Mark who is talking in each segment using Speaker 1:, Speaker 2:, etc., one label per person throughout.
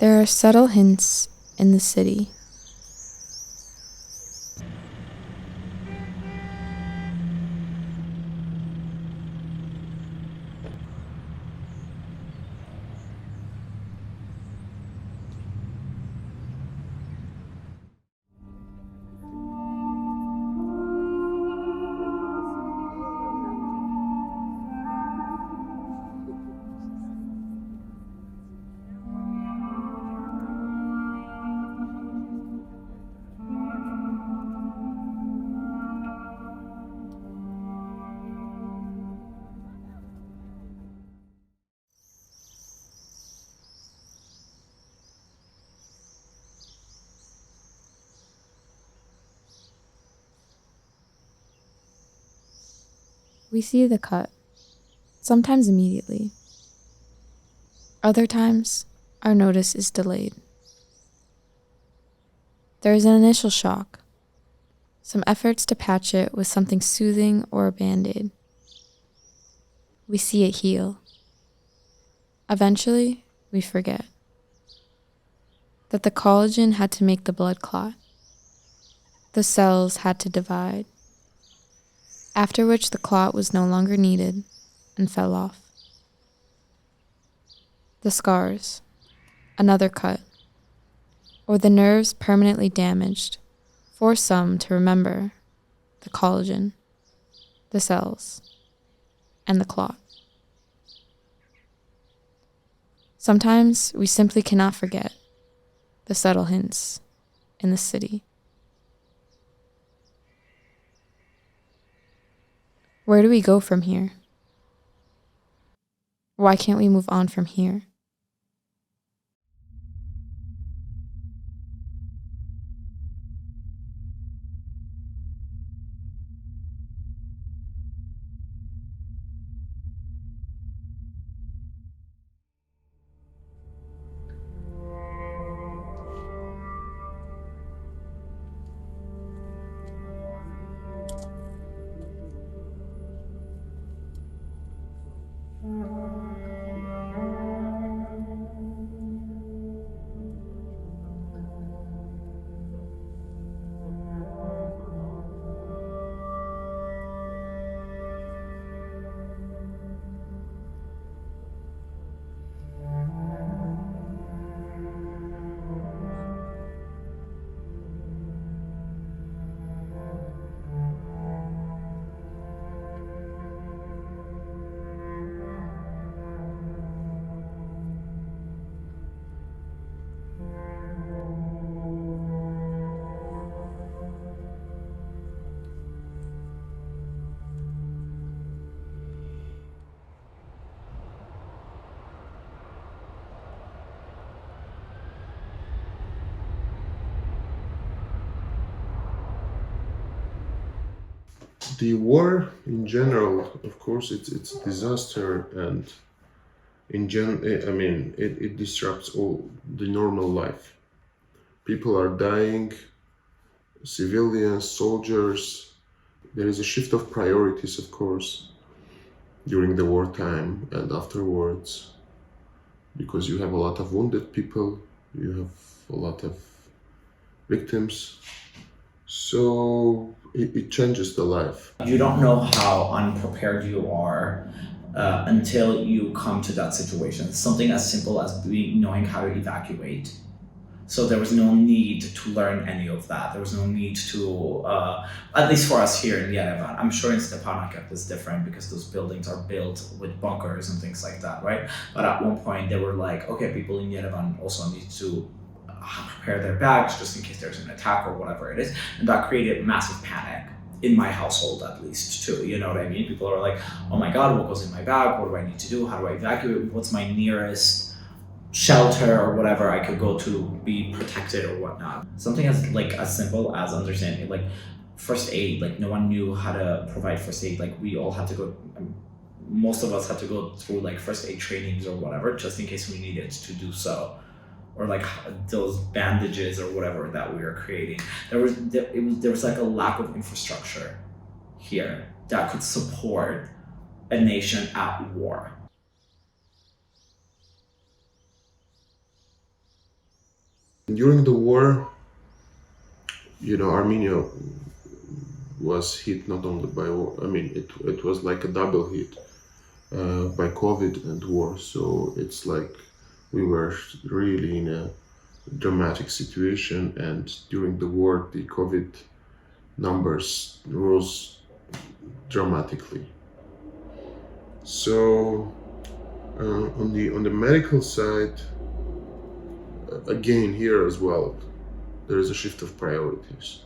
Speaker 1: There are subtle hints in the city. We see the cut, sometimes immediately. Other times, our notice is delayed. There is an initial shock, some efforts to patch it with something soothing or a band-aid. We see it heal. Eventually, we forget that the collagen had to make the blood clot. The cells had to divide, after which the clot was no longer needed and fell off. The scars, another cut, or the nerves permanently damaged, force some to remember the collagen, the cells, and the clot. Sometimes we simply cannot forget the subtle hints in the city. Where do we go from here? Why can't we move on from here?
Speaker 2: The war in general, of course, it's a disaster, and it disrupts all the normal life. People are dying, civilians, soldiers. There is a shift of priorities, of course, during the wartime and afterwards, because you have a lot of wounded people, you have a lot of victims. So it changes the life.
Speaker 3: You don't know how unprepared you are until you come to that situation. Something as simple as knowing how to evacuate. So there was no need to learn any of that. There was no need to, at least for us here in Yerevan. I'm sure in Stepanakert it's different because those buildings are built with bunkers and things like that, right? But at one point they were like, okay, people in Yerevan also need to prepare their bags just in case there's an attack or whatever it is. And that created massive panic in my household, at least, too. You know what I mean? People are like, oh my God, what goes in my bag? What do I need to do? How do I evacuate? What's my nearest shelter or whatever I could go to be protected or whatnot? Something as simple as understanding like first aid. Like no one knew how to provide first aid. Like we all had to go, most of us had to go through like first aid trainings or whatever, just in case we needed to do so. Or like those bandages or whatever that we were creating. There was like a lack of infrastructure here that could support a nation at war.
Speaker 2: During the war, Armenia was hit not only by war. I mean, it was like a double hit by COVID and war. So it's like we were really in a dramatic situation, and during the war, the COVID numbers rose dramatically. So on the medical side, again here as well, there is a shift of priorities.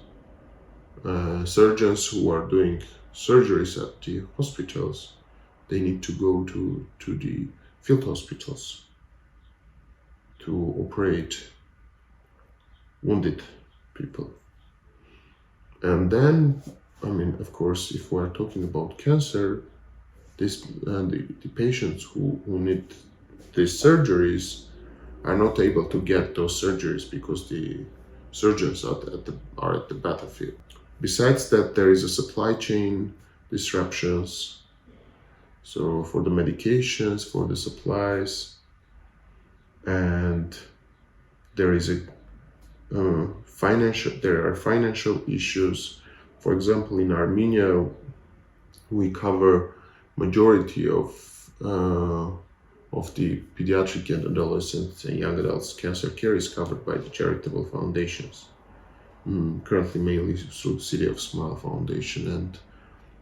Speaker 2: Surgeons who are doing surgeries at the hospitals, they need to go to the field hospitals to operate wounded people. And then, I mean, of course, if we're talking about cancer, the patients who need these surgeries are not able to get those surgeries because the surgeons are at the battlefield. Besides that, there is a supply chain disruptions. So for the medications, for the supplies, and there is there are financial issues. For example, in Armenia, we cover majority of the pediatric and adolescent and young adults cancer care is covered by the charitable foundations. Currently, mainly through City of Smile Foundation, and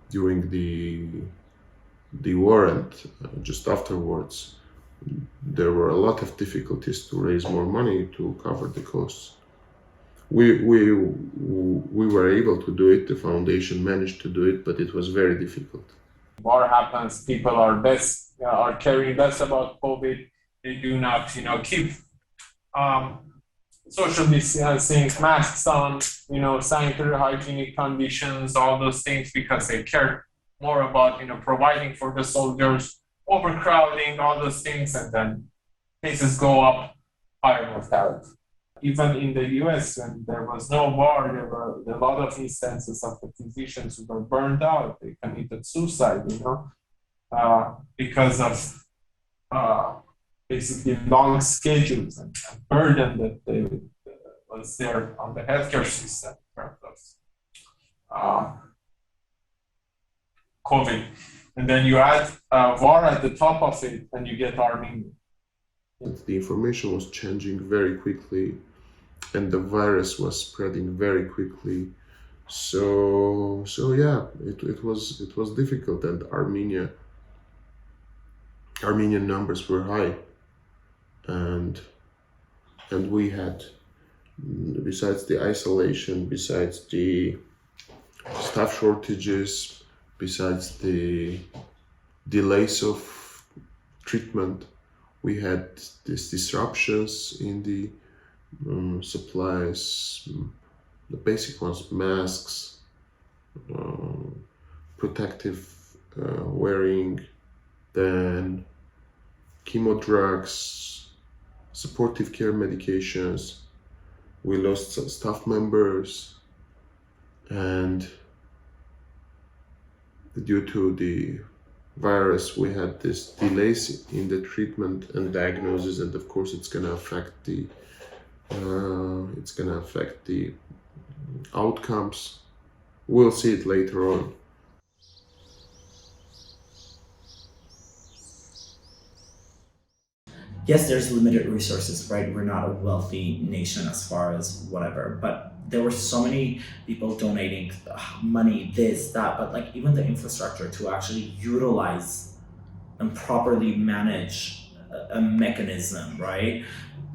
Speaker 2: during the war and just afterwards, there were a lot of difficulties to raise more money to cover the costs. We were able to do it. The foundation managed to do it, but it was very difficult.
Speaker 4: War happens, people are caring less about COVID. They do not, keep social distancing, masks on, sanitary hygienic conditions, all those things, because they care more about, providing for the soldiers, overcrowding, all those things, and then cases go up, higher mortality. Even in the US, when there was no war, there were a lot of instances of the physicians who were burned out. They committed suicide, because of basically long schedules and burden that they was there on the healthcare system in terms of COVID. And then you add war at the top of it, and you get Armenia.
Speaker 2: The information was changing very quickly, and the virus was spreading very quickly. So yeah, it was difficult, and Armenian numbers were high, and we had, besides the isolation, besides the staff shortages, besides the delays of treatment, we had these disruptions in the supplies, the basic ones: masks, protective wearing, then chemo drugs, supportive care medications. We lost some staff members, and due to the virus, we had this delays in the treatment and diagnosis, and of course, it's gonna affect the outcomes. We'll see it later on.
Speaker 3: Yes, there's limited resources, right? We're not a wealthy nation as far as whatever, but there were so many people donating money, this, that, but like even the infrastructure to actually utilize and properly manage a mechanism, right?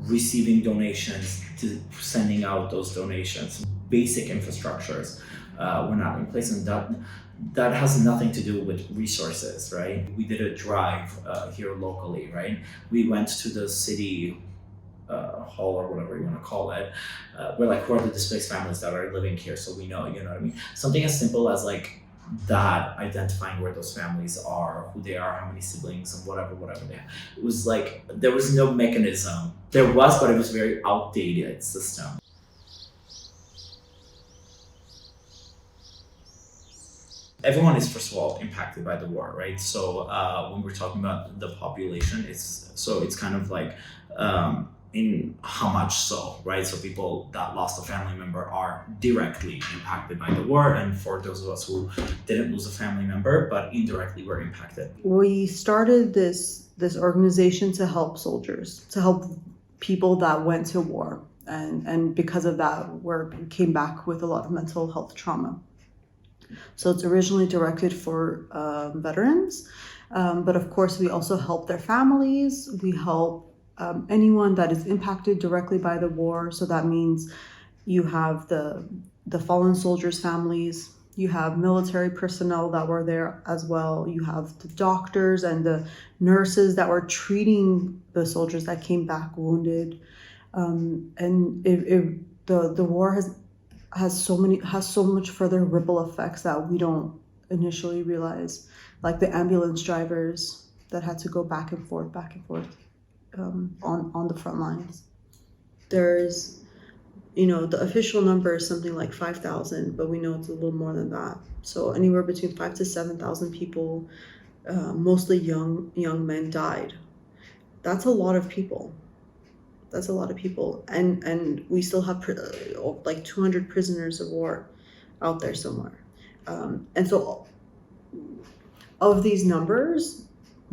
Speaker 3: Receiving donations to sending out those donations, basic infrastructures were not in place, and that has nothing to do with resources, right? We did a drive here locally, right? We went to the city hall or whatever you want to call it. We're like, who are the displaced families that are living here? So we know, you know what I mean? Something as simple as like that, identifying where those families are, who they are, how many siblings, and whatever they have. It was like, there was no mechanism. There was, but it was very outdated system. Everyone is, first of all, impacted by the war, right? So when we're talking about the population, it's kind of like in how much so, right? So people that lost a family member are directly impacted by the war, and for those of us who didn't lose a family member but indirectly were impacted.
Speaker 5: We started this organization to help soldiers, to help people that went to war, and because of that, we came back with a lot of mental health trauma. So it's originally directed for veterans, but of course we also help their families. We help anyone that is impacted directly by the war. So that means you have the fallen soldiers' families, you have military personnel that were there as well, you have the doctors and the nurses that were treating the soldiers that came back wounded. And the war has so much further ripple effects that we don't initially realize, like the ambulance drivers that had to go back and forth on the front lines. There's, the official number is something like 5,000, but we know it's a little more than that. So anywhere between 5,000 to 7,000 people, mostly young men, died. That's a lot of people. And we still have like 200 prisoners of war out there somewhere. And so of these numbers,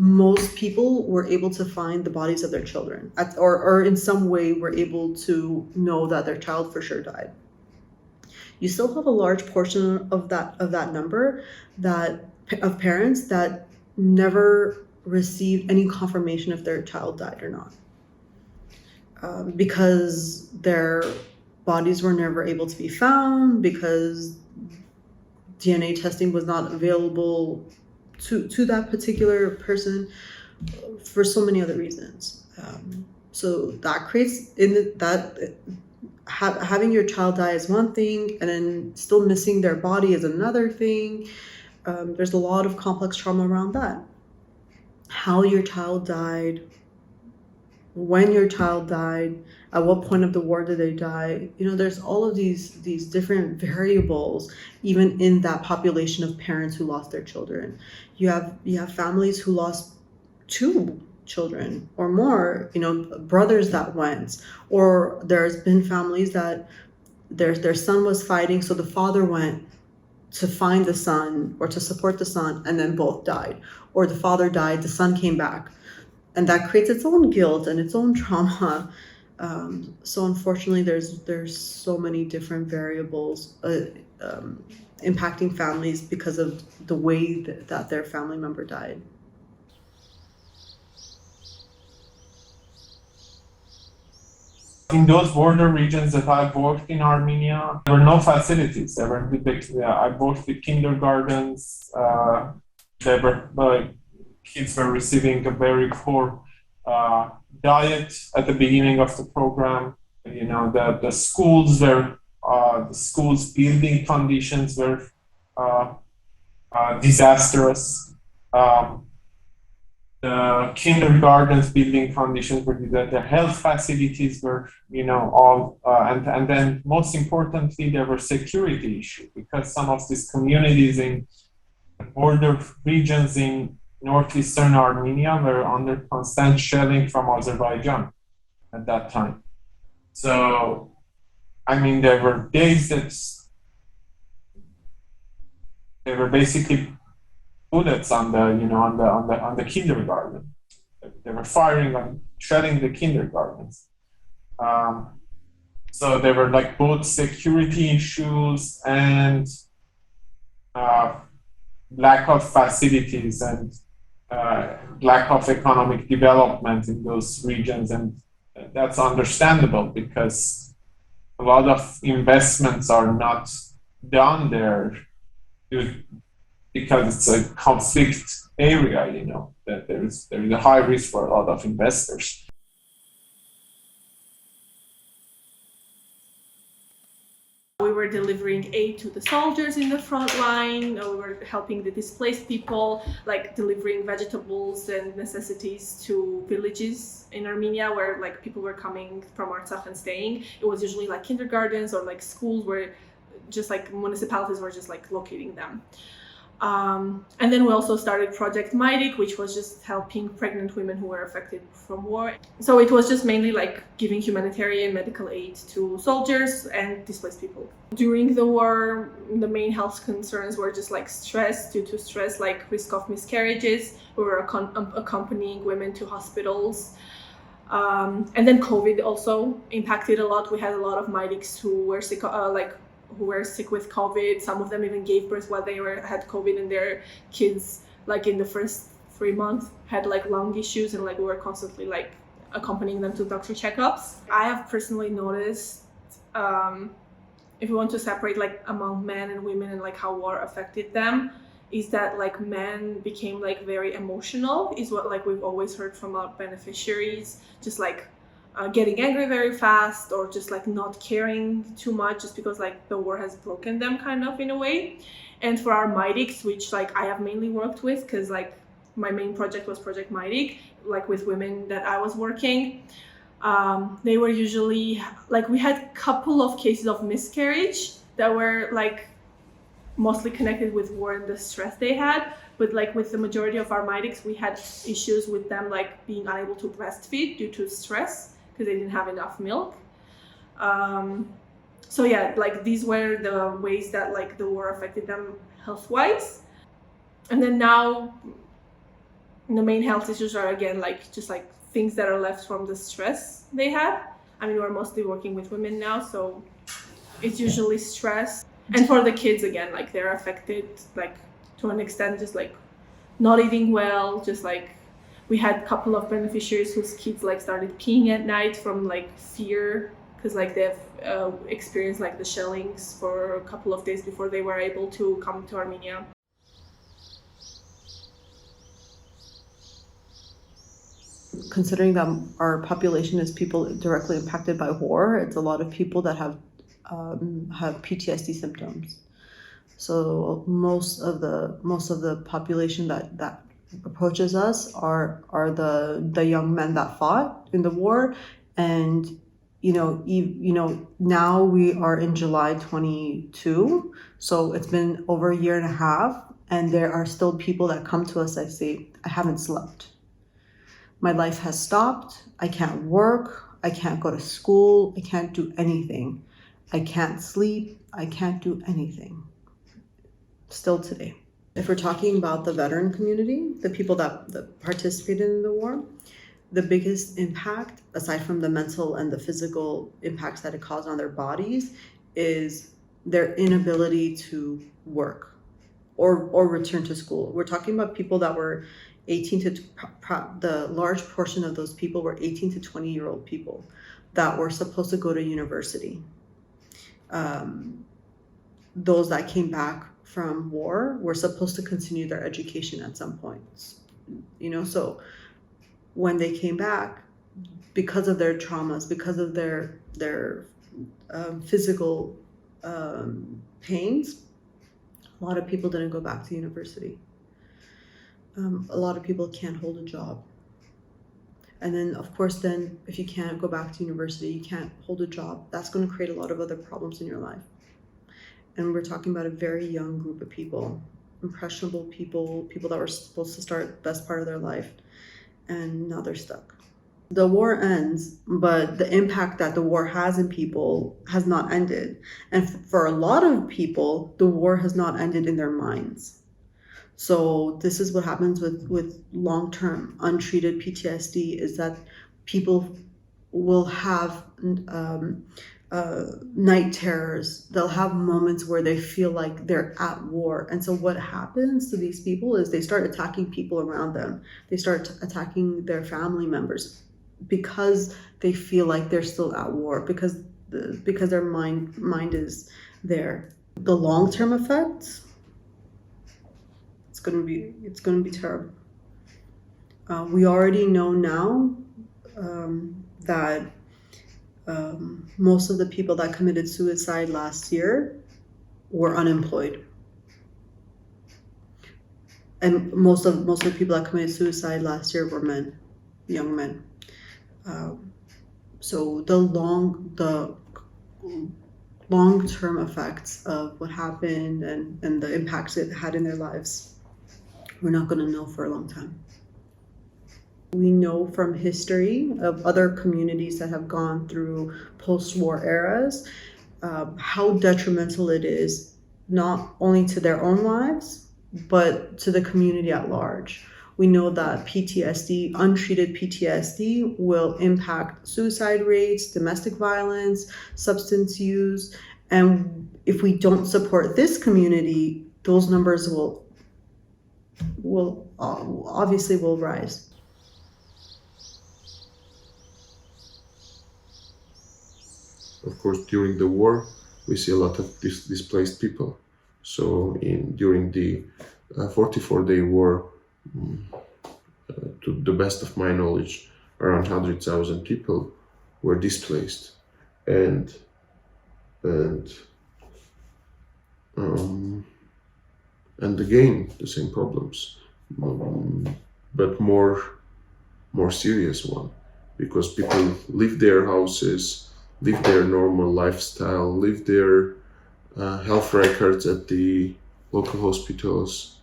Speaker 5: most people were able to find the bodies of their children, or in some way were able to know that their child for sure died. You still have a large portion of that number of parents that never received any confirmation if their child died or not, because their bodies were never able to be found, because DNA testing was not available to that particular person, for so many other reasons. So that creates having your child die is one thing, and then still missing their body is another thing. There's a lot of complex trauma around that. How your child died, when your child died, at what point of the war did they die? There's all of these different variables, even in that population of parents who lost their children. You have families who lost 2 children or more, brothers that went, or there's been families that their son was fighting, so the father went to find the son or to support the son, and then both died, or the father died, the son came back, and that creates its own guilt and its own trauma. So unfortunately, there's so many different variables impacting families because of the way that their family member died.
Speaker 4: In those border regions that I've worked in Armenia, there were no facilities. I worked with kindergartens. Kids were receiving a very poor diet at the beginning of the program. The schools building conditions were disastrous. The kindergartens building conditions were disastrous. The health facilities were, and then most importantly, there were security issues, because some of these communities in border regions in northeastern Armenia were under constant shelling from Azerbaijan at that time. So, there were days that they were basically bullets on the kindergarten. They were shelling the kindergartens. So there were both security issues and lack of facilities and lack of economic development in those regions, and that's understandable because a lot of investments are not done there because it's a conflict area, that there's a high risk for a lot of investors.
Speaker 6: We were delivering aid to the soldiers in the front line. We were helping the displaced people, delivering vegetables and necessities to villages in Armenia where people were coming from Artsakh and staying. It was usually kindergartens or schools where just municipalities were just locating them. And then we also started Project Maidik, which was just helping pregnant women who were affected from war. So it was just mainly like giving humanitarian medical aid to soldiers and displaced people. During the war, the main health concerns were just like stress, due to stress, like risk of miscarriages. We were accompanying women to hospitals. And then COVID also impacted a lot. We had a lot of Maidiks who were sick, who were sick with COVID. Some of them even gave birth while they had COVID, and their kids, like in the first 3 months, had like lung issues, and like we were constantly like accompanying them to doctor checkups. I have personally noticed, if we want to separate like among men and women and like how war affected them, is that like men became like very emotional, is what like we've always heard from our beneficiaries, just like getting angry very fast, or just like not caring too much, just because like the war has broken them kind of in a way. And for our Maidiks, which like I have mainly worked with, because like my main project was Project Maidik, like with women that I was working, they were usually like, we had a couple of cases of miscarriage that were like mostly connected with war and the stress they had. But like with the majority of our Maidiks, we had issues with them like being unable to breastfeed due to stress, because they didn't have enough milk. So yeah, like these were the ways that like the war affected them health-wise. And then now the main health issues are again like just like things that are left from the stress they had. I mean, we're mostly working with women now, so it's usually stress. And for the kids, again, like they're affected like to an extent, just like not eating well, just like we had a couple of beneficiaries whose kids like started peeing at night from like fear, because like they've experienced like the shellings for a couple of days before they were able to come to Armenia.
Speaker 5: Considering that our population is people directly impacted by war, it's a lot of people that have PTSD symptoms. So most of the population that approaches us are the young men that fought in the war. And now we are in July 22, so it's been over a year and a half, and there are still people that come to us that say, I haven't slept. My life has stopped. I can't work. I can't go to school. I can't do anything. I can't sleep. I can't do anything. Still today. If we're talking about the veteran community, the people that participated in the war, the biggest impact, aside from the mental and the physical impacts that it caused on their bodies, is their inability to work or return to school. We're talking about people that were 18 to, the large portion of those people were 18 to 20-year-old people that were supposed to go to university. Those that came back from war were supposed to continue their education at some point. So when they came back, because of their traumas, because of their physical pains, a lot of people didn't go back to university. A lot of people can't hold a job. And then, of course, then if you can't go back to university, you can't hold a job, that's going to create a lot of other problems in your life. And we're talking about a very young group of people, impressionable people that were supposed to start the best part of their life, and now they're stuck. The war ends, but the impact that the war has in people has not ended. And for a lot of people, the war has not ended in their minds. So this is what happens with long-term untreated PTSD, is that people will have night terrors. They'll have moments where they feel like they're at war. And so what happens to these people is they start attacking people around them. They start attacking their family members because they feel like they're still at war, because their mind is there. The long-term effects, it's going to be terrible. We already know now that most of the people that committed suicide last year were unemployed, and most of the people that committed suicide last year were men, young men. So the long-term effects of what happened and the impacts it had in their lives, we're not going to know for a long time. We know from history of other communities that have gone through post-war eras how detrimental it is, not only to their own lives, but to the community at large. We know that PTSD, untreated PTSD, will impact suicide rates, domestic violence, substance use. And if we don't support this community, those numbers will obviously rise.
Speaker 2: Of course, during the war, we see a lot of displaced people. So during the 44-day war, to the best of my knowledge, around 100,000 people were displaced, and again the same problems, but more serious one, because people leave their houses, live their normal lifestyle, live their health records at the local hospitals,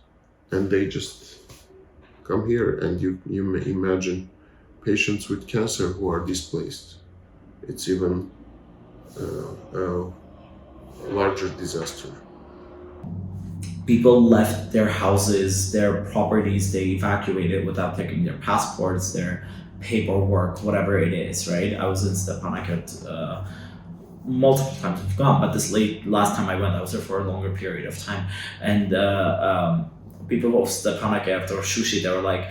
Speaker 2: and they just come here. And you may imagine patients with cancer who are displaced. It's even a larger disaster.
Speaker 3: People left their houses, their properties, they evacuated without taking their passports, their paperwork, whatever it is, right? I was in Stepanakert multiple times I've gone, but last time I went, I was there for a longer period of time. And people of Stepanakert or Shushi, they were like,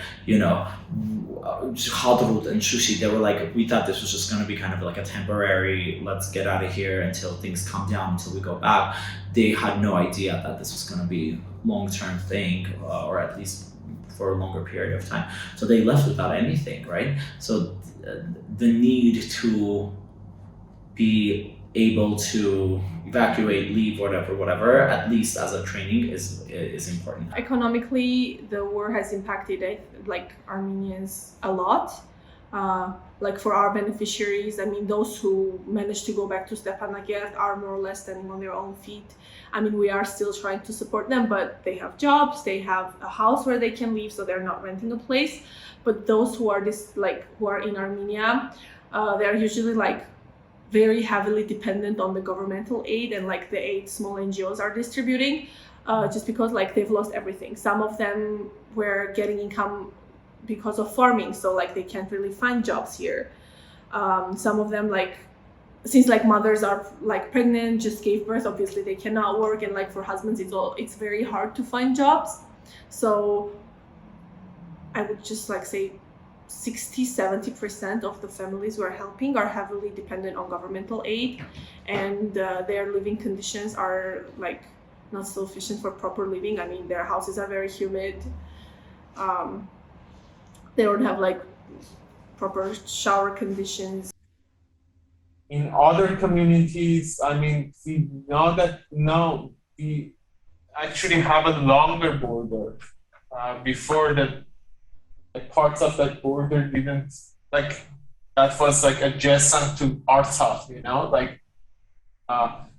Speaker 3: Hadrut and Shushi, they were like, we thought this was just going to be kind of like a temporary, let's get out of here until things calm down, until we go back. They had no idea that this was going to be a long-term thing, or at least for a longer period of time. So they left without anything, right? So the need to be able to evacuate, leave, whatever, at least as a training is important.
Speaker 6: Economically, the war has impacted Armenians a lot. For our beneficiaries, those who managed to go back to Stepanakert are more or less standing on their own feet. We are still trying to support them, but they have jobs, they have a house where they can live, so they're not renting a place. But those who are who are in Armenia, they are usually very heavily dependent on the governmental aid and the aid small NGOs are distributing, just because they've lost everything. Some of them were getting income because of farming, so they can't really find jobs here. Some of them since mothers are pregnant, just gave birth, obviously they cannot work, and for husbands it's very hard to find jobs. So I would just say 60-70% of the families we're helping are heavily dependent on governmental aid, and their living conditions are not sufficient for proper living. Their houses are very humid. They don't have proper shower conditions.
Speaker 4: In other communities, we know that we actually have a longer border. Before that, parts of that border didn't that was adjacent to Artsakh,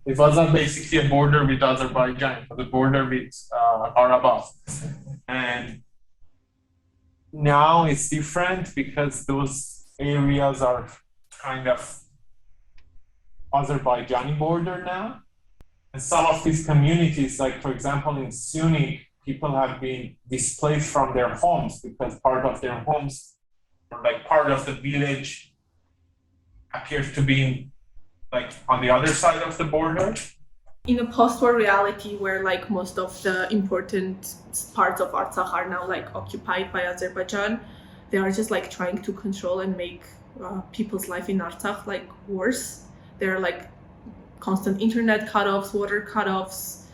Speaker 4: it wasn't basically a border with Azerbaijan, it was a border with Karabakh. And now it's different because those areas are kind of Azerbaijani border now. And some of these communities, for example in Sunni, people have been displaced from their homes because part of their homes, or part of the village, appears to be on the other side of the border.
Speaker 6: In a post-war reality where most of the important parts of Artsakh are now occupied by Azerbaijan, they are just trying to control and make people's life in Artsakh worse. There are constant internet cutoffs, water cutoffs.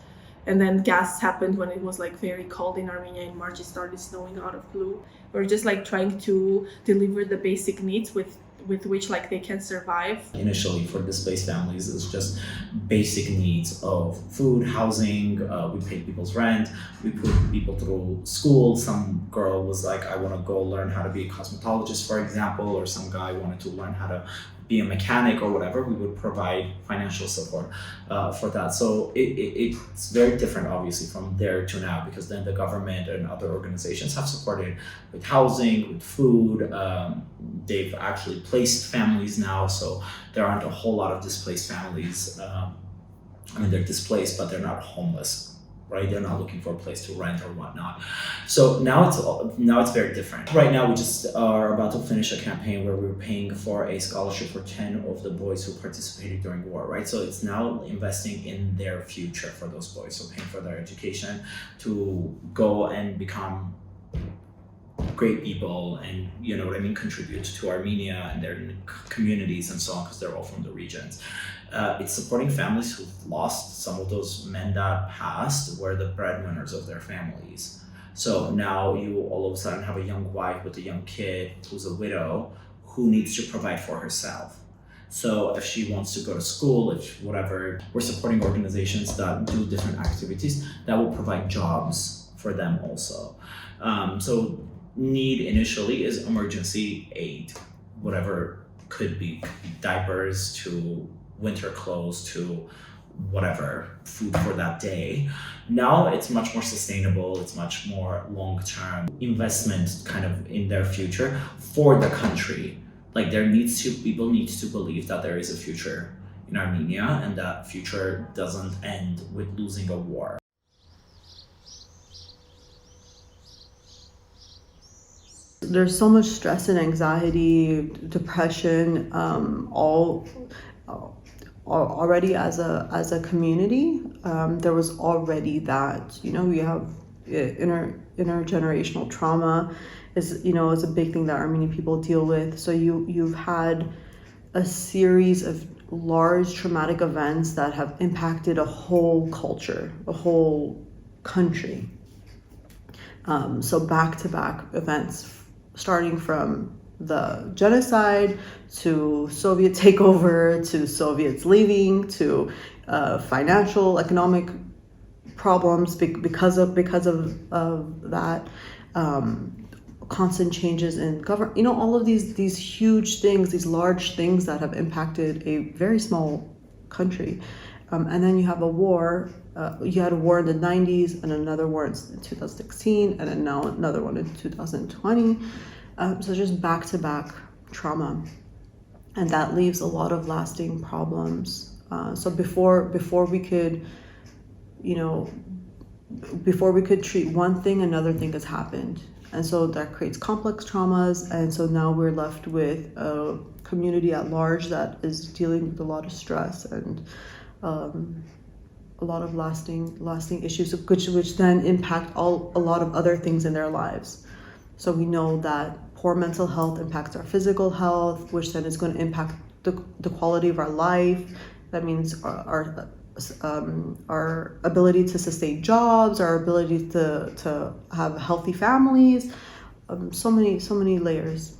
Speaker 6: And then gas happened when it was very cold in Armenia in March. It started snowing out of blue. We're just trying to deliver the basic needs with with which like they can survive.
Speaker 3: Initially, for displaced families, it's just basic needs of food, housing. We pay people's rent. We put people through school. Some girl was like, I want to go learn how to be a cosmetologist, for example, or some guy wanted to learn how to be a mechanic or whatever. We would provide financial support for that. So it's very different, obviously, from there to now, because then the government and other organizations have supported with housing, with food. They've actually placed families now, so there aren't a whole lot of displaced families. They're displaced, but they're not homeless. Right, they're not looking for a place to rent or whatnot. So now it's very different. Right now, we just are about to finish a campaign where we're paying for a scholarship for 10 of the boys who participated during war. Right, so it's now investing in their future for those boys. So paying for their education to go and become great people, and contribute to Armenia and their communities and so on, because they're all from the regions. It's supporting families who've lost some of those men that passed were the breadwinners of their families. So now you all of a sudden have a young wife with a young kid who's a widow who needs to provide for herself. So if she wants to go to school, if whatever, we're supporting organizations that do different activities that will provide jobs for them also. So need initially is emergency aid, whatever could be diapers to winter clothes to whatever, food for that day. Now it's much more sustainable, it's much more long-term investment kind of in their future for the country. Like people need to believe that there is a future in Armenia, and that future doesn't end with losing a war.
Speaker 5: There's so much stress and anxiety, depression, already as a community. There was already that, we have intergenerational trauma is a big thing that Armenian people deal with. So you've had a series of large traumatic events that have impacted a whole culture, a whole country. So back-to-back events, starting from the genocide to Soviet takeover to Soviets leaving to financial, economic problems because of that, constant changes in government. All of these huge things, these large things that have impacted a very small country, and then you have a war. You had a war in the 90s and another war in 2016, and then now another one in 2020. So just back-to-back trauma, and that leaves a lot of lasting problems. So before we could, before we could treat one thing, another thing has happened, and so that creates complex traumas. And so now we're left with a community at large that is dealing with a lot of stress and a lot of lasting issues, which then impact a lot of other things in their lives. So we know that poor mental health impacts our physical health, which then is going to impact the quality of our life. That means our ability to sustain jobs, our ability to have healthy families, so many layers.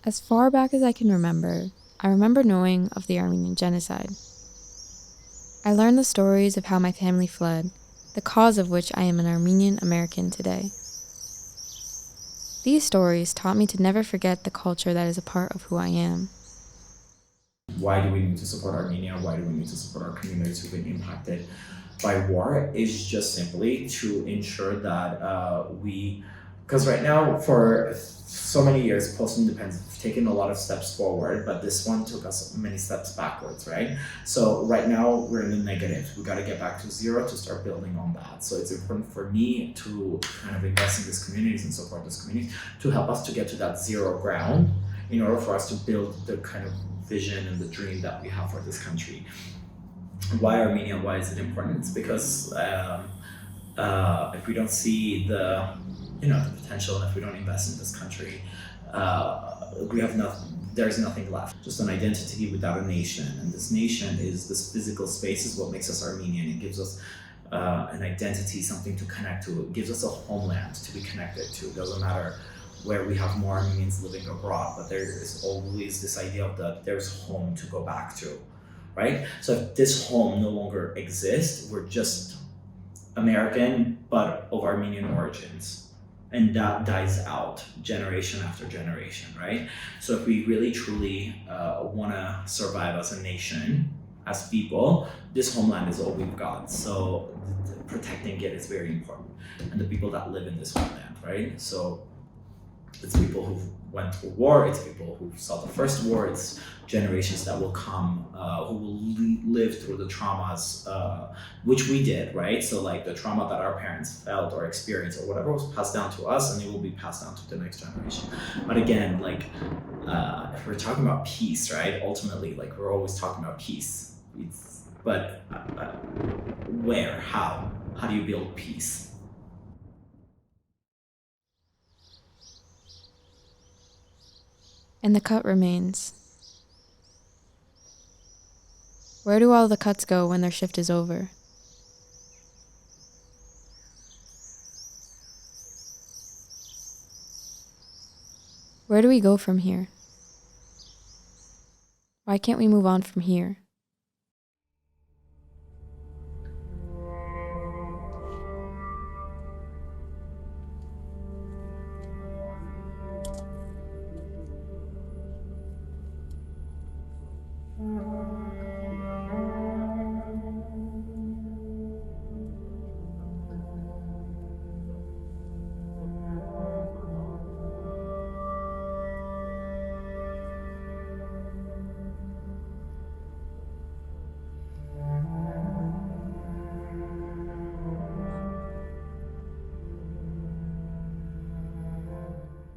Speaker 1: As far back as I can remember, I remember knowing of the Armenian genocide. I learned the stories of how my family fled, the cause of which I am an Armenian American today. These stories taught me to never forget the culture that is a part of who I am.
Speaker 3: Why do we need to support Armenia? Why do we need to support our communities who've been impacted by war? Is just simply to ensure that because right now, for so many years, post-independence, we've taken a lot of steps forward, but this one took us many steps backwards, right? So right now, we're in the negative. We got to get back to zero to start building on that. So it's important for me to kind of invest in these communities and support these communities to help us to get to that zero ground in order for us to build the kind of vision and the dream that we have for this country. Why Armenia? Why is it important? It's because if we don't see the potential, and if we don't invest in this country, there's nothing left. Just an identity without a nation. And this nation this physical space is what makes us Armenian. It gives us an identity, something to connect to. It gives us a homeland to be connected to. It doesn't matter where we have more Armenians living abroad, but there is always this idea of that there's home to go back to, right? So if this home no longer exists, we're just American, but of Armenian origins. And that dies out generation after generation, right? So if we really truly want to survive as a nation, as people, this homeland is all we've got. So protecting it is very important. And the people that live in this homeland, right? So it's people who went through war, it's people who saw the first war, it's generations that will come, who will live through the traumas, which we did, right? So like the trauma that our parents felt or experienced or whatever was passed down to us, and it will be passed down to the next generation. But again, like if we're talking about peace, right? Ultimately, like we're always talking about peace. But where, how do you build peace?
Speaker 1: And the cut remains. Where do all the cuts go when their shift is over? Where do we go from here? Why can't we move on from here?